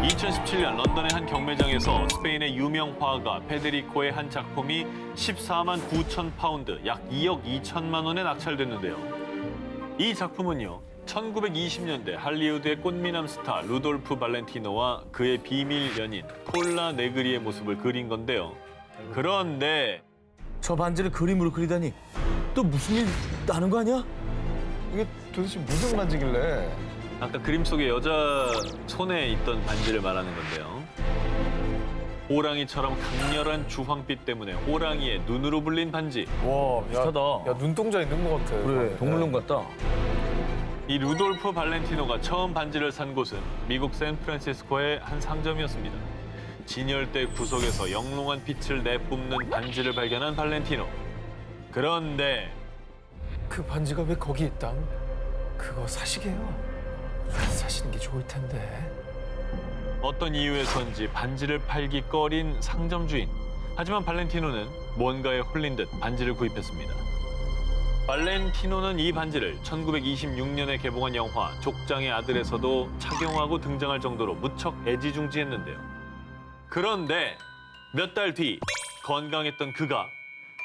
2017년 런던의 한 경매장에서 스페인의 유명 화가 페데리코의 한 작품이 14만 9천 파운드, 약 2억 2천만 원에 낙찰됐는데요. 이 작품은요, 1920년대 할리우드의 꽃미남 스타 루돌프 발렌티노와 그의 비밀 연인 폴라 네그리의 모습을 그린 건데요. 그런데 저 반지를 그림으로 그리다니 또 무슨 일 나는 거 아니야? 이게 도대체 무슨 반지길래? 아까 그림 속의 여자 손에 있던 반지를 말하는 건데요. 호랑이처럼 강렬한 주황빛 때문에 호랑이의 눈으로 불린 반지. 와, 비슷하다. 야, 눈동자 있는 것 같아. 그래, 동물농 같다. 이 루돌프 발렌티노가 처음 반지를 산 곳은 미국 샌프란시스코의 한 상점이었습니다. 진열대 구석에서 영롱한 빛을 내뿜는 반지를 발견한 발렌티노. 그런데 그 반지가 왜 거기 있담? 그거 사시게요. 안 사시는 게 좋을 텐데. 어떤 이유에선지 반지를 팔기 꺼린 상점 주인. 하지만 발렌티노는 뭔가에 홀린 듯 반지를 구입했습니다. 발렌티노는 이 반지를 1926년에 개봉한 영화 족장의 아들에서도 착용하고 등장할 정도로 무척 애지중지했는데요. 그런데 몇 달 뒤 건강했던 그가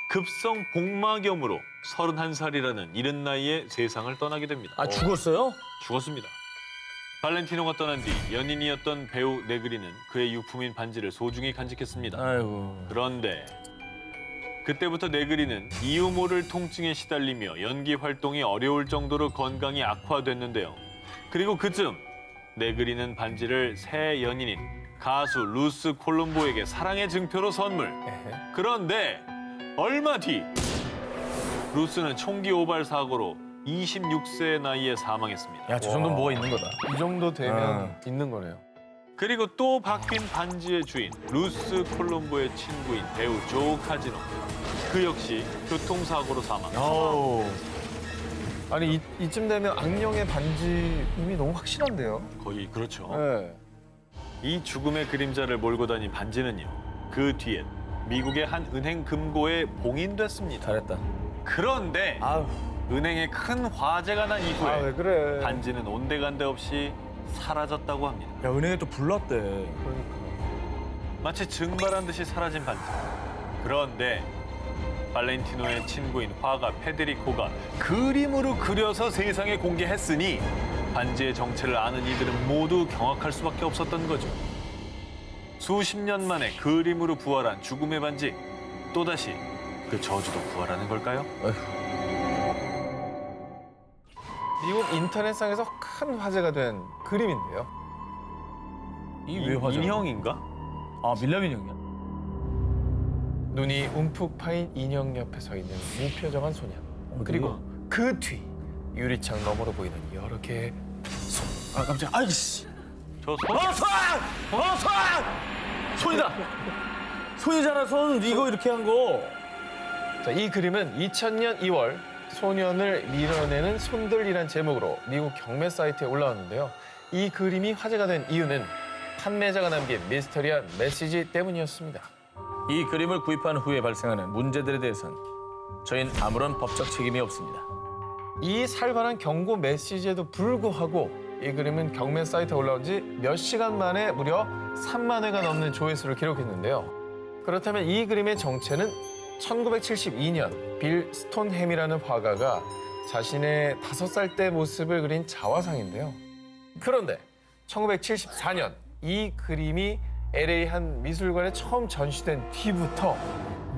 급성 복막염으로 31살이라는 이른 나이에 세상을 떠나게 됩니다. 아, 죽었어요? 죽었습니다. 발렌티노가 떠난 뒤 연인이었던 배우 네그리는 그의 유품인 반지를 소중히 간직했습니다. 아이고. 그런데 그때부터 네그리는 이유 모를 통증에 시달리며 연기 활동이 어려울 정도로 건강이 악화됐는데요. 그리고 그쯤 네그리는 반지를 새 연인인 가수 루스 콜롬보에게 사랑의 증표로 선물. 에헤. 그런데 얼마 뒤 루스는 총기 오발 사고로 26세 나이에 사망했습니다. 야, 저 정도는 뭐가 있는 거다. 이 정도 되면 있는 거네요. 그리고 또 바뀐 반지의 주인 루스 콜롬보의 친구인 배우 조 카지노. 그 역시 교통사고로 사망. 아우. 아니 이쯤 되면 악령의 반지 이미 너무 확실한데요. 거의 그렇죠. 네. 이 죽음의 그림자를 몰고 다닌 반지는요. 그 뒤엔 미국의 한 은행 금고에 봉인됐습니다. 잘했다. 그런데 아우. 은행에 큰 화재가 난 이후에 아 왜 그래? 반지는 온데간데 없이 사라졌다고 합니다. 야, 은행에 또 불났대. 그러니까. 마치 증발한 듯이 사라진 반지. 그런데 발렌티노의 친구인 화가 페데리코가 그림으로 그려서 세상에 공개했으니 반지의 정체를 아는 이들은 모두 경악할 수밖에 없었던 거죠. 수십 년 만에 그림으로 부활한 죽음의 반지. 또다시 그 저주도 부활하는 걸까요? 미국 인터넷상에서 큰 화제가 된 그림인데요. 이게 왜 화제? 인형인가? 아, 밀랍 인형이야. 눈이 움푹 파인 인형 옆에 서 있는 무표정한 소년. 그리고 그 뒤 유리창 너머로 보이는 여러 개의 아, 깜짝이야. 아이씨. 저 손. 손! 손이다. 손이잖아, 손. 이거 이렇게 한 거. 자, 이 그림은 2000년 2월 소년을 밀어내는 손들이란 제목으로 미국 경매 사이트에 올라왔는데요. 이 그림이 화제가 된 이유는 판매자가 남긴 미스터리한 메시지 때문이었습니다. 이 그림을 구입한 후에 발생하는 문제들에 대해선 저희는 아무런 법적 책임이 없습니다. 이 살벌한 경고 메시지에도 불구하고 이 그림은 경매 사이트에 올라온 지 몇 시간 만에 무려 3만 회가 넘는 조회수를 기록했는데요. 그렇다면 이 그림의 정체는 1972년 빌 스톤햄이라는 화가가 자신의 5살 때 모습을 그린 자화상인데요. 그런데 1974년 이 그림이 LA 한 미술관에 처음 전시된 뒤부터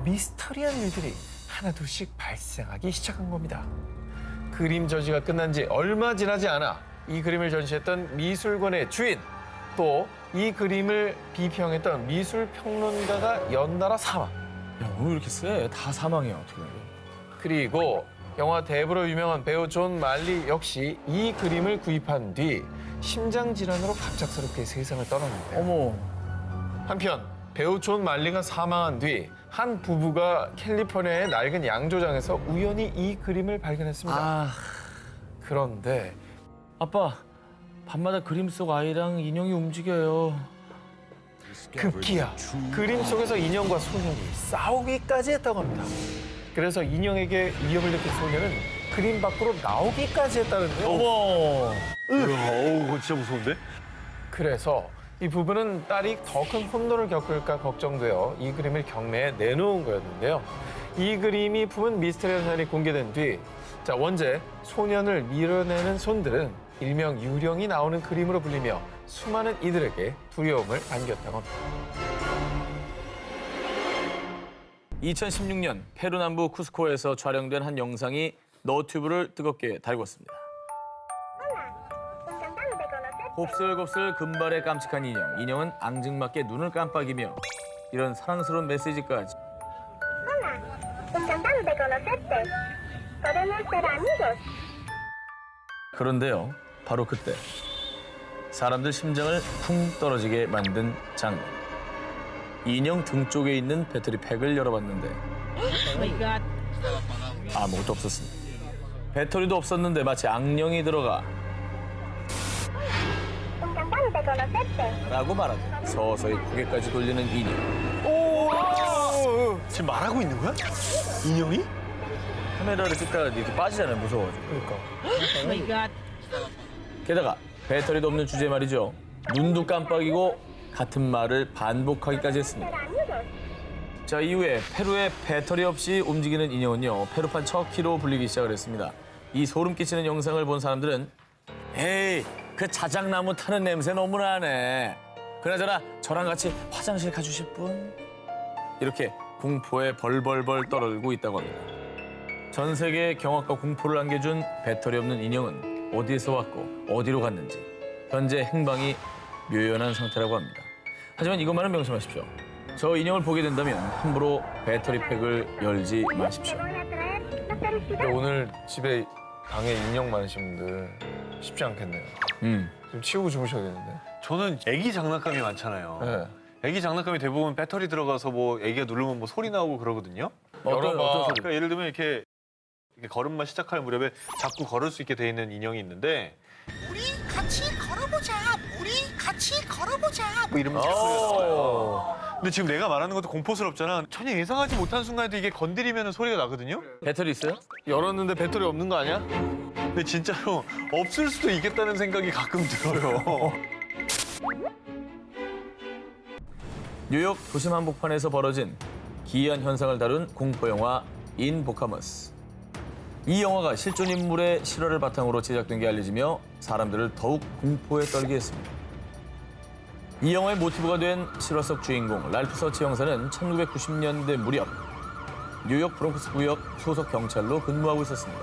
미스터리한 일들이 하나둘씩 발생하기 시작한 겁니다. 그림 전시가 끝난 지 얼마 지나지 않아 이 그림을 전시했던 미술관의 주인, 또 이 그림을 비평했던 미술평론가가 연달아 사망. 야, 오늘 이렇게 세? 다 사망이야, 어떻게. 그리고 영화 대부로 유명한 배우 존 말리 역시 이 그림을 구입한 뒤 심장 질환으로 갑작스럽게 세상을 떠났는데요. 어머. 한편 배우 존 말리가 사망한 뒤 한 부부가 캘리포니아의 낡은 양조장에서 우연히 이 그림을 발견했습니다. 아, 그런데 아빠. 밤마다 그림 속 아이랑 인형이 움직여요. 급기야 그림 속에서 인형과 소년이 싸우기까지 했다고 합니다. 그래서 인형에게 위협을 느낀 소년은 그림 밖으로 나오기까지 했다는데요. 어머. 어우, 그거 진짜 무서운데? 그래서 이 부부는 딸이 더 큰 혼돈을 겪을까 걱정되어 이 그림을 경매에 내놓은 거였는데요. 이 그림이 품은 미스터리한 사연이 공개된 뒤 원재 소년을 밀어내는 손들은 일명 유령이 나오는 그림으로 불리며 수많은 이들에게 두려움을 안겼다고 합니다. 2016년 페루 남부 쿠스코에서 촬영된 한 영상이 너튜브를 뜨겁게 달궜습니다. 곱슬곱슬 금발의 깜찍한 인형. 인형은 앙증맞게 눈을 깜빡이며 이런 사랑스러운 메시지까지. Encantado de conocerte. Podemos ser amigos. 그런데요, 바로 그때 사람들 심장을 쿵 떨어지게 만든 장면. 인형 등 쪽에 있는 배터리 팩을 열어봤는데 아무것도 없었습니다. 배터리도 없었는데 마치 악령이 들어가 Encantado de conocerte. 라고 말하듯 서서히 고개까지 돌리는 인형. 지금 말하고 있는 거야? 인형이? 카메라를 찍다가 이렇게 빠지잖아요, 무서워가지고. 그러니까. 게다가 배터리도 없는 주제 말이죠. 눈도 깜빡이고 같은 말을 반복하기까지 했습니다. Amigos. 자, 이후에 페루의 배터리 없이 움직이는 인형은요, 페루판 척키로 불리기 시작을 했습니다. 이 소름 끼치는 영상을 본 사람들은 에이, 그 자작나무 타는 냄새 너무 나네. 그나저나 저랑 같이 화장실 가주실 분? 이렇게 공포에 벌벌벌 떨고 있다고 합니다. 전 세계에 경악과 공포를 안겨준 배터리 없는 인형은 어디에서 왔고 어디로 갔는지 현재 행방이 묘연한 상태라고 합니다. 하지만 이것만은 명심하십시오. 저 인형을 보게 된다면 함부로 배터리 팩을 열지 마십시오. Te voy a traer la felicidad. 근데 오늘 집에 방에 인형 많으신 분들 쉽지 않겠네요. 좀 치우고 주무셔야겠는데. 저는 애기 장난감이 많잖아요. 네. 애기 장난감이 대부분 배터리 들어가서 뭐 애기가 누르면 뭐 소리 나오고 그러거든요. 열어봐. 어떤 소리? 그러니까 예를 들면 이렇게 걸음만 시작할 무렵에 자꾸 걸을 수 있게 돼 있는 인형이 있는데 우리 같이 걸어보자. 우리 같이 걸어보자. 뭐 이러면 자꾸 소리가 나와요. 근데 지금 내가 말하는 것도 공포스럽잖아. 전혀 예상하지 못한 순간에도 이게 건드리면 소리가 나거든요. 배터리 있어요? 열었는데 배터리 없는 거 아니야? 근데 진짜로 없을 수도 있겠다는 생각이 가끔 들어요. 뉴욕 도심 한복판에서 벌어진 기이한 현상을 다룬 공포영화 인보카머스. 이 영화가 실존 인물의 실화를 바탕으로 제작된 게 알려지며 사람들을 더욱 공포에 떨게 했습니다. 이 영화의 모티브가 된 실화 속 주인공 랄프 서치 형사는 1990년대 무렵 뉴욕 브롱크스 구역 소속 경찰로 근무하고 있었습니다.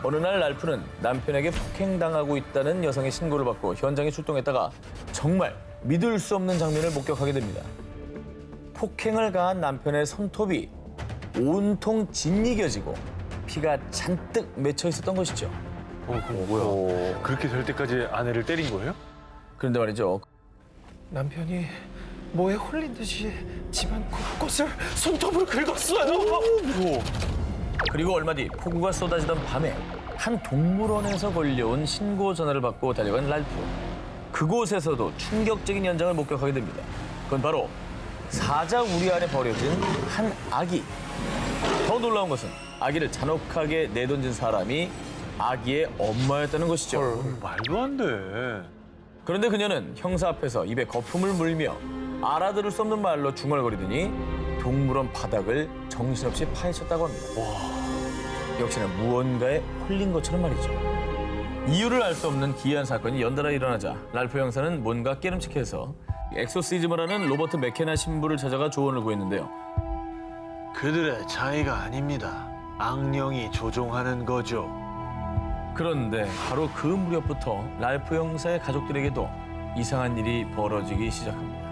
어느 날 랄프는 남편에게 폭행당하고 있다는 여성의 신고를 받고 현장에 출동했다가 정말 믿을 수 없는 장면을 목격하게 됩니다. 폭행을 가한 남편의 손톱이 온통 짓이겨지고 피가 잔뜩 맺혀 있었던 것이죠. 그럼 뭐야? 그렇게 될 때까지 아내를 때린 거예요? 그런데 말이죠. 남편이 뭐에 홀린 듯이 집안 곳곳을 손톱을 긁었어요. 그리고 얼마 뒤 폭우가 쏟아지던 밤에 한 동물원에서 걸려온 신고 전화를 받고 달려간 랄프. 그곳에서도 충격적인 현장을 목격하게 됩니다. 그건 바로 사자 우리 안에 버려진 한 아기. 더 놀라운 것은 아기를 잔혹하게 내던진 사람이 아기의 엄마였다는 것이죠. 말도 안 돼. 그런데 그녀는 형사 앞에서 입에 거품을 물며 알아들을 수 없는 말로 중얼거리더니 동물원 바닥을 정신없이 파헤쳤다고 합니다. 역시나 무언가에 홀린 것처럼 말이죠. 이유를 알 수 없는 기이한 사건이 연달아 일어나자 랄프 형사는 뭔가 깨름칙해서 엑소시즘을 하는 로버트 맥케나 신부를 찾아가 조언을 구했는데요. 그들의 차이가 아닙니다. 악령이 조종하는 거죠. 그런데 바로 그 무렵부터 랄프 형사의 가족들에게도 이상한 일이 벌어지기 시작합니다.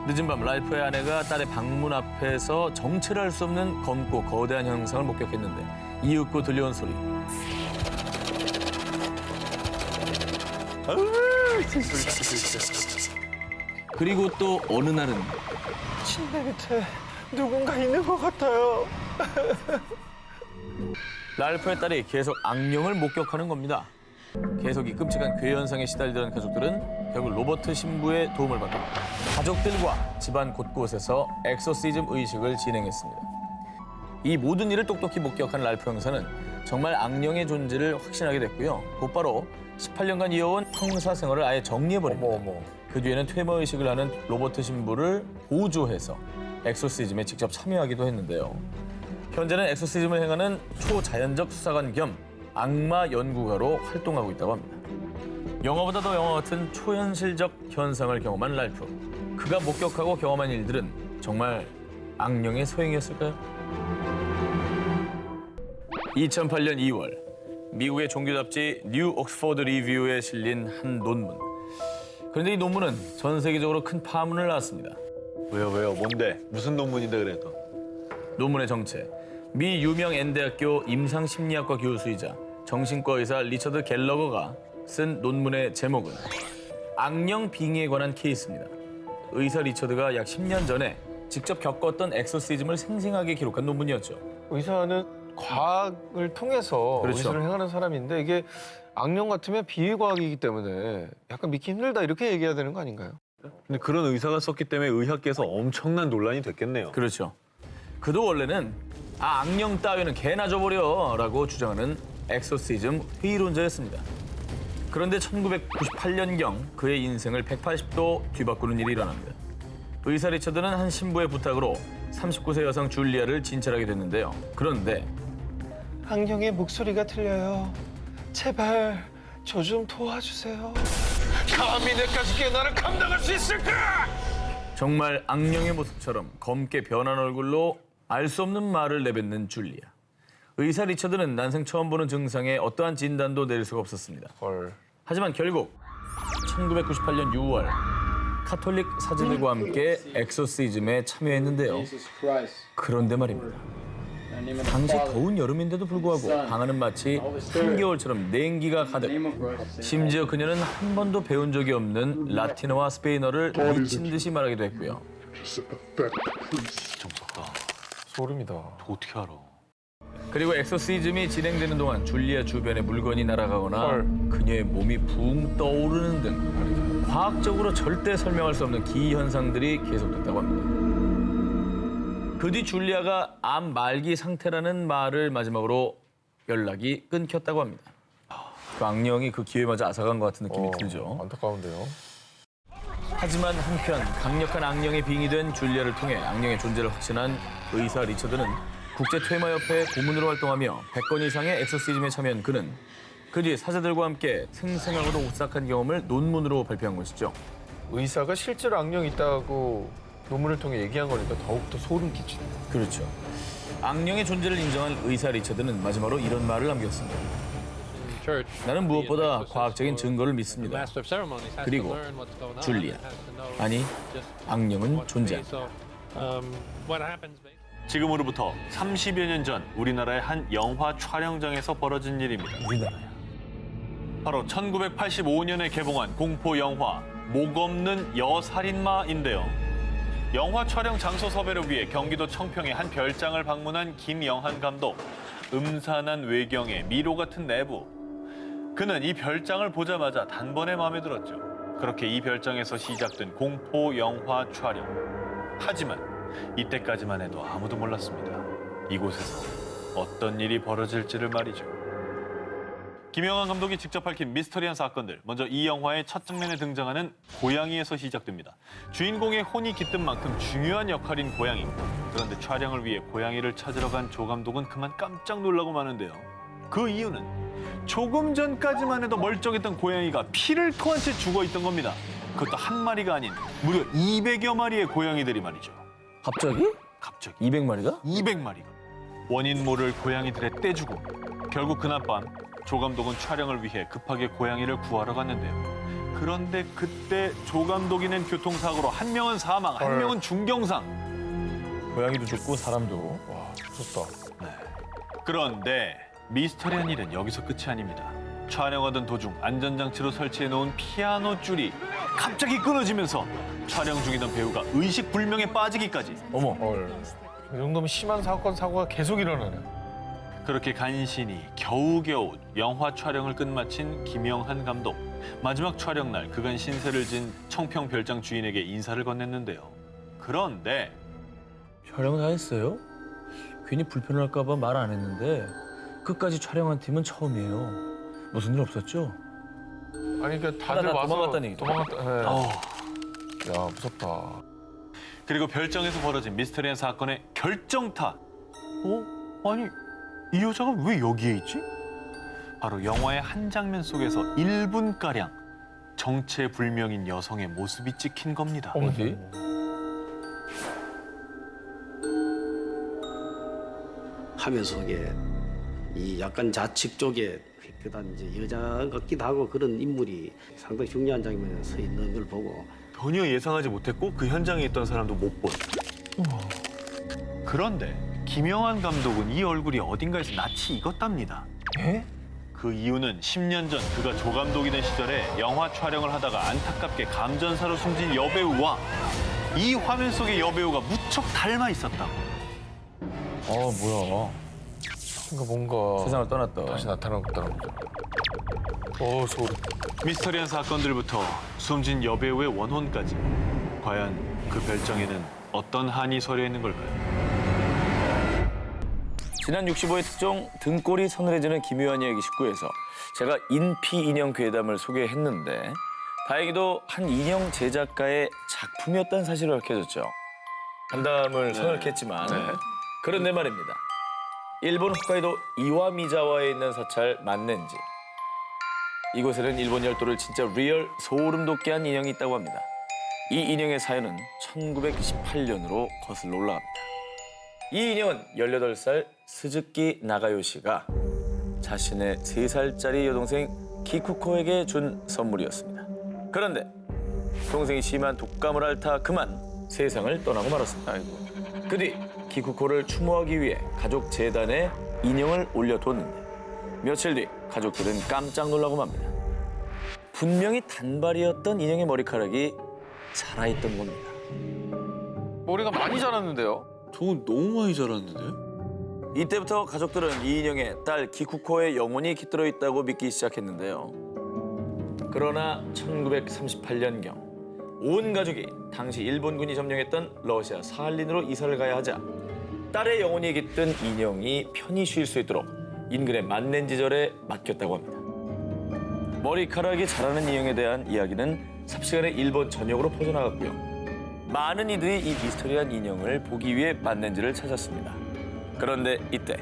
늦은 밤 랄프의 아내가 딸의 방문 앞에서 정체를 알 수 없는 검고 거대한 형상을 목격했는데 이윽고 들려온 소리. 그리고 또 어느 날은 침대 밑에 누군가 있는 것 같아요. 랄프의 딸이 계속 악령을 목격하는 겁니다. 계속 이 끔찍한 괴 현상에 시달리던 가족들은 결국 로버트 신부의 도움을 받고 가족들과 집안 곳곳에서 엑소시즘 의식을 진행했습니다. 이 모든 일을 똑똑히 목격한 랄프 형사는 정말 악령의 존재를 확신하게 됐고요. 곧바로 18년간 이어온 형사 생활을 아예 정리해버립니다. 어머. 그 그 뒤에는 퇴모 의식을 하는 로버트 신부를 보조해서 엑소시즘에 직접 참여하기도 했는데요. 현재는 엑소시즘을 행하는 초자연적 수사관 겸 악마 연구가로 활동하고 있다고 합니다. 영화보다도 영화 같은 초현실적 현상을 경험한 랄프. 그가 목격하고 경험한 일들은 정말 악령의 소행이었을까요? 2008년 2월 미국의 종교 잡지 뉴 옥스퍼드 리뷰에 실린 한 논문. 그런데 이 논문은 전 세계적으로 큰 파문을 낳았습니다. 왜요? 뭔데? 무슨 논문인데 그래도? 논문의 정체. 미 유명 N대학교 임상심리학과 교수이자 정신과 의사 리처드 갤러거가 쓴 논문의 제목은 악령 빙의에 관한 케이스입니다. 의사 리처드가 약 10년 전에 직접 겪었던 엑소시즘을 생생하게 기록한 논문이었죠. 의사는 과학을 통해서 그렇죠. 의사를 행하는 사람인데 이게 악령 같으면 비과학이기 때문에 약간 믿기 힘들다 이렇게 얘기해야 되는 거 아닌가요? 근데 그런 의사가 썼기 때문에 의학계에서 엄청난 논란이 됐겠네요. 그렇죠. 그도 원래는 악령 따위는 개나 줘버려 라고 주장하는 엑소시즘 회의론자였습니다. 그런데 1998년경 그의 인생을 180도 뒤바꾸는 일이 일어납니다. 의사 리처드는 한 신부의 부탁으로 39세 여성 줄리아를 진찰하게 됐는데요. 그런데 악령의 목소리가 들려요. 제발 저 좀 도와주세요. 감히 내 가족의 나를 감당할 수 있을까? 정말 악령의 모습처럼 검게 변한 얼굴로 알 수 없는 말을 내뱉는 줄리아. 의사 리처드는 난생 처음 보는 증상에 어떠한 진단도 내릴 수가 없었습니다. 헐. 하지만 결국 1998년 6월 카톨릭 사제들과 함께 엑소시즘에 참여했는데요. 그런데 말입니다. 당시 더운 여름인데도 불구하고 방 안은 마치 한겨울처럼 냉기가 가득. 심지어 그녀는 한 번도 배운 적이 없는 라틴어와 스페인어를 미친 듯이 말하기도 했고요. 소름이다. 어떻게 알아? 그리고 엑소시즘이 진행되는 동안 줄리아 주변에 물건이 날아가거나 헐. 그녀의 몸이 붕 떠오르는 등 과학적으로 절대 설명할 수 없는 기현상들이 계속됐다고 합니다. 그 뒤 줄리아가 암 말기 상태라는 말을 마지막으로 연락이 끊겼다고 합니다. 그 악령이 그 기회마저 앗아간 것 같은 느낌이 들죠. 안타까운데요. 하지만 한편 강력한 악령에 빙의된 줄리아를 통해 악령의 존재를 확신한 의사 리처드는 국제퇴마협회 고문으로 활동하며 100건 이상의 엑소시즘에 참여한 그는 그 뒤에 사제들과 함께 생생하고도 오싹한 경험을 논문으로 발표한 것이죠. 의사가 실제로 악령이 있다고 논문을 통해 얘기한 거니까 더욱더 소름 끼치네. 그렇죠. 악령의 존재를 인정한 의사 리처드는 마지막으로 이런 말을 남겼습니다. 나는 무엇보다 과학적인 증거를 믿습니다. 그리고 줄리아, 아니 악령은 존재한다. 지금으로부터 30여 년 전 우리나라의 한 영화 촬영장에서 벌어진 일입니다. 우리나라야. 바로 1985년에 개봉한 공포 영화 목 없는 여살인마인데요. 영화 촬영 장소 섭외를 위해 경기도 청평의 한 별장을 방문한 김영한 감독. 음산한 외경에 미로 같은 내부. 그는 이 별장을 보자마자 단번에 마음에 들었죠. 그렇게 이 별장에서 시작된 공포 영화 촬영. 하지만 이때까지만 해도 아무도 몰랐습니다. 이곳에서 어떤 일이 벌어질지를 말이죠. 김영한 감독이 직접 밝힌 미스터리한 사건들. 먼저 이 영화의 첫 장면에 등장하는 고양이에서 시작됩니다. 주인공의 혼이 깃든 만큼 중요한 역할인 고양이. 그런데 촬영을 위해 고양이를 찾으러 간 조 감독은 그만 깜짝 놀라고 마는데요. 그 이유는 조금 전까지만 해도 멀쩡했던 고양이가 피를 토한 채 죽어있던 겁니다. 그것도 한 마리가 아닌 무려 200여 마리의 고양이들이 말이죠. 갑자기? 갑자기 200마리가? 200마리가. 원인 모를 고양이들의 떼죽음. 결국 그날 밤 조 감독은 촬영을 위해 급하게 고양이를 구하러 갔는데요. 그런데 그때 조 감독이 낸 교통사고로 한 명은 사망, 한 헐. 명은 중경상. 고양이도 죽고 사람도. 와, 무섭다. 그런데 미스터리한 일은 여기서 끝이 아닙니다. 촬영하던 도중 안전장치로 설치해놓은 피아노 줄이 갑자기 끊어지면서 촬영 중이던 배우가 의식불명에 빠지기까지. 어머. 헐. 이 정도면 심한 사고가 계속 일어나네. 그렇게 간신히 겨우겨우 영화 촬영을 끝마친 김영한 감독. 마지막 촬영 날 그간 신세를 진 청평 별장 주인에게 인사를 건넸는데요. 그런데 촬영 다 했어요? 괜히 불편할까 봐 말 안 했는데 끝까지 촬영한 팀은 처음이에요. 무슨 일 없었죠? 아니 그러니까 다들 하다가 와서 도망갔다는 얘기죠. 도망갔다. 네. 야, 무섭다. 그리고 별정에서 벌어진 미스터리한 사건의 결정타. 아니 이 여자가 왜 여기에 있지? 바로 영화의 한 장면 속에서 1분가량 정체불명인 여성의 모습이 찍힌 겁니다. 어디? 화면 속에 이 약간 좌측 쪽에 그다음 이제 여자 같기도 하고 그런 인물이 상당히 중요한 장면에 서 있는 걸 보고 전혀 예상하지 못했고 그 현장에 있던 사람도 못 본. 그런데 김영환 감독은 이 얼굴이 어딘가에서 낯이 익었답니다. 예? 그 이유는 10년 전 그가 조감독이던 시절에 영화 촬영을 하다가 안타깝게 감전사로 숨진 여배우와 이 화면 속의 여배우가 무척 닮아 있었다고. 뭐야. 뭔가 세상을 떠났다. 다시 나타나고 있다는 거죠. 소름. 미스터리한 사건들부터 숨진 여배우의 원혼까지 과연 그 별정에는 어떤 한이 서려 있는 걸까요? 지난 65회 특종 등골이 서늘해지는 기묘한 이야기 19에서 제가 인피 인형 괴담을 소개했는데 다행히도 한 인형 제작가의 작품이었다는 사실이 밝혀졌죠. 간담을 서늘했지만 그런데 말입니다. 일본 홋카이도 이와미자와에 있는 사찰 만넨지. 이곳에는 일본 열도를 진짜 리얼 소름 돋게 한 인형이 있다고 합니다. 이 인형의 사연은 1918년으로 거슬러 올라갑니다. 이 인형은 18살 스즈키 나가요시가 자신의 3살짜리 여동생 키쿠코에게 준 선물이었습니다. 그런데 동생이 심한 독감을 앓다 그만 세상을 떠나고 말았습니다. 그 뒤 키쿠코를 추모하기 위해 가족 재단에 인형을 올려뒀는데 며칠 뒤 가족들은 깜짝 놀라고 맙니다. 분명히 단발이었던 인형의 머리카락이 살아있던 겁니다. 머리가 많이 자랐는데요. 저건 너무 많이 자랐는데? 이때부터 가족들은 이 인형에 딸 기쿠코의 영혼이 깃들어 있다고 믿기 시작했는데요. 그러나 1938년경 온 가족이 당시 일본군이 점령했던 러시아 사할린으로 이사를 가야 하자 딸의 영혼이 깃든 인형이 편히 쉴 수 있도록 인근의 만넨지절에 맡겼다고 합니다. 머리카락이 자라는 인형에 대한 이야기는 삽시간에 일본 전역으로 퍼져나갔고요. 많은 이들이 이 미스터리한 인형을 보기 위해 만넨지를 찾았습니다. 그런데 이때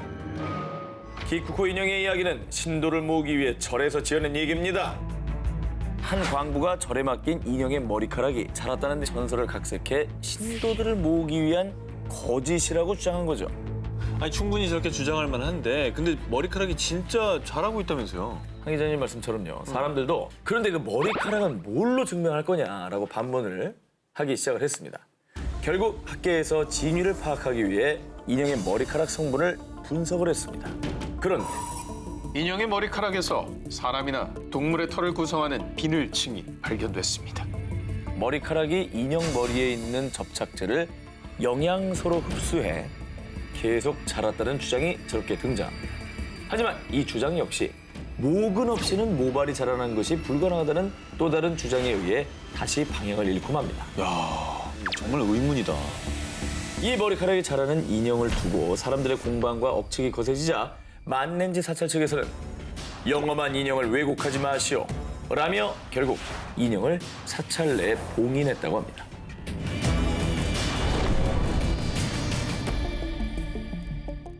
기쿠코 인형의 이야기는 신도를 모으기 위해 절에서 지어낸 얘기입니다. 한 광부가 절에 맡긴 인형의 머리카락이 자랐다는 전설을 각색해 신도들을 모으기 위한 거짓이라고 주장한 거죠. 아니 충분히 저렇게 주장할 만한데 근데 머리카락이 진짜 자라고 있다면서요? 한 기자님 말씀처럼요. 사람들도 그런데 그 머리카락은 뭘로 증명할 거냐라고 반문을 하기 시작을 했습니다. 결국 학계에서 진위를 파악하기 위해 인형의 머리카락 성분을 분석을 했습니다. 그런데 인형의 머리카락에서 사람이나 동물의 털을 구성하는 비늘층이 발견됐습니다. 머리카락이 인형 머리에 있는 접착제를 영양소로 흡수해 계속 자랐다는 주장이 저렇게 등장합니다. 하지만 이 주장 역시 모근 없이는 모발이 자라는 것이 불가능하다는 또 다른 주장에 의해 다시 방향을 잃고 맙니다. 정말 의문이다. 이 머리카락이 자라는 인형을 두고 사람들의 공방과 억측이 거세지자 만넨지 사찰 측에서는 영험한 인형을 왜곡하지 마시오 라며 결국 인형을 사찰 내에 봉인했다고 합니다.